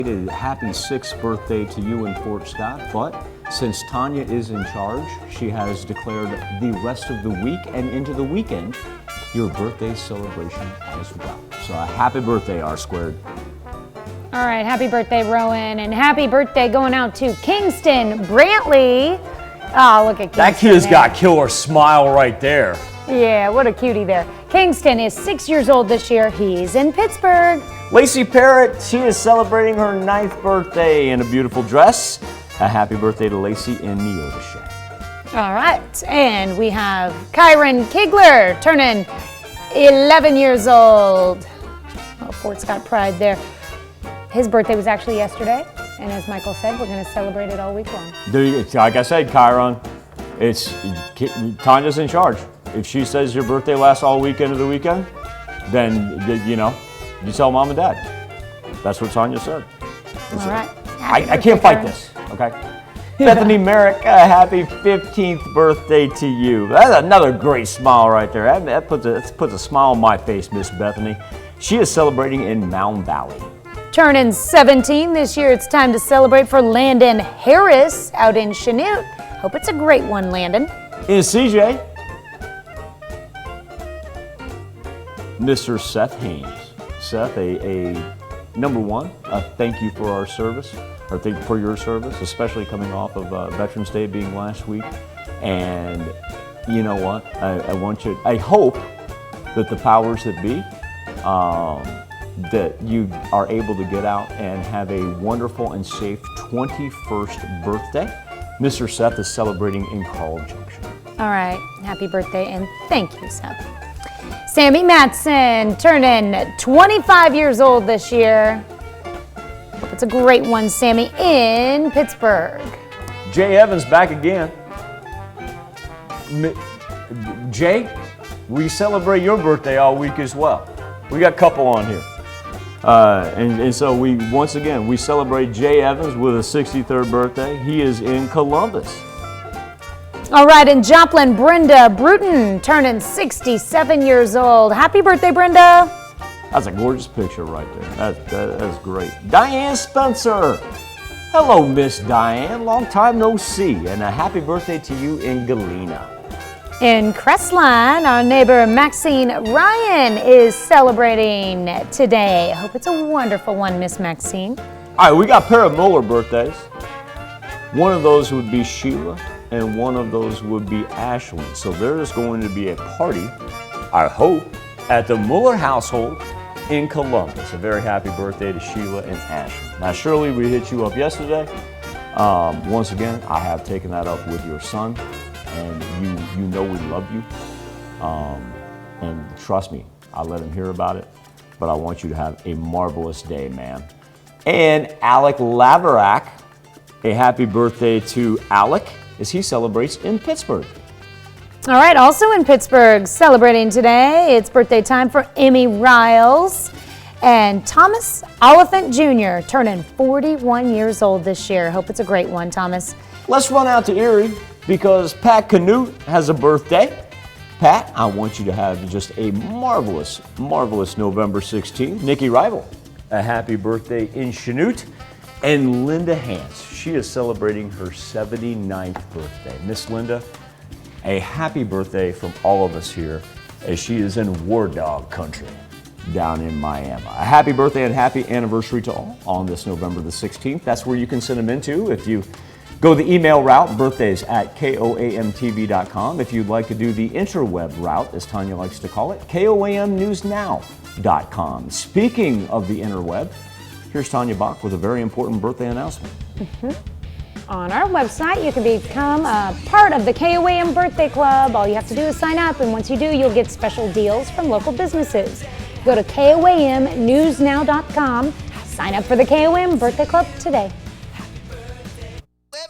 Happy 6th birthday to you in Fort Scott, but since Tanya is in charge, she has declared the rest of the week and into the weekend your birthday celebration as well. So happy birthday, R Squared. All right, happy birthday, Rowan, and happy birthday going out to Kingston Brantley. Oh, look at Kingston. That kid has got killer smile right there. Yeah, what a cutie there. Kingston is 6 years old this year. He's in Pittsburgh. Lacey Parrott, she is celebrating her 9th birthday in a beautiful dress. A happy birthday to Lacey in Neodesha. All right, and we have Kyron Kigler turning 11 years old. Oh, Fort Scott pride there. His birthday was actually yesterday, and as Michael said, we're going to celebrate it all week long. Like I said, Kyron, Tanya's in charge. If she says your birthday lasts all weekend of the weekend, then, you know, you tell mom and dad. That's what Tanya said. All right. I can't fight this, okay? Bethany Merrick, happy 15th birthday to you. That's another great smile right there. That puts a smile on my face, Miss Bethany. She is celebrating in Mound Valley. Turning 17 this year, it's time to celebrate for Landon Harris out in Chanute. Hope it's a great one, Landon. In CJ, Mr. Seth Haynes. Seth, a number one, thank you for our service, or thank you for your service, especially coming off of Veterans Day being last week. And you know what? I hope that the powers that be, that you are able to get out and have a wonderful and safe 21st birthday. Mr. Seth is celebrating in Carl Junction. All right, happy birthday and thank you, Seth. Sammy Matson turning 25 years old this year. Hope it's a great one, Sammy, in Pittsburgh. Jay Evans back again. Jay, we celebrate your birthday all week as well. We got a couple on here. And so once again, we celebrate Jay Evans with a 63rd birthday. He is in Columbus. All right, in Joplin, Brenda Bruton turning 67 years old. Happy birthday, Brenda. That's a gorgeous picture right there. That's great. Diane Spencer. Hello, Miss Diane. Long time no see. And a happy birthday to you in Galena. In Crestline, our neighbor Maxine Ryan is celebrating today. Hope it's a wonderful one, Miss Maxine. All right, we got a pair of Mueller birthdays. One of those would be Sheila, and one of those would be Ashley. So there is going to be a party, I hope, at the Mueller household in Columbus. A very happy birthday to Sheila and Ashley. Now, Shirley, we hit you up yesterday. Once again, I have taken that up with your son. And you know we love you, and trust me, I let him hear about it, but I want you to have a marvelous day, man. And Alec Laverack, a happy birthday to Alec as he celebrates in Pittsburgh. All right, also in Pittsburgh, celebrating today, it's birthday time for Emmy Riles and Thomas Oliphant Jr., turning 41 years old this year. Hope it's a great one, Thomas. Let's run out to Erie, because Pat Canute has a birthday. Pat, I want you to have just a marvelous, marvelous November 16th. Nikki Rival, a happy birthday in Chanute. And Linda Hance, she is celebrating her 79th birthday. Miss Linda, a happy birthday from all of us here as she is in War Dog country down in Miami. A happy birthday and happy anniversary to all on this November the 16th. That's where you can send them into if you go the email route, birthdays@koamtv.com. If you'd like to do the interweb route, as Tanya likes to call it, koamnewsnow.com. Speaking of the interweb, here's Tanya Bach with a very important birthday announcement. On our website, you can become a part of the KOAM Birthday Club. All you have to do is sign up, and once you do, you'll get special deals from local businesses. Go to koamnewsnow.com, sign up for the KOAM Birthday Club today.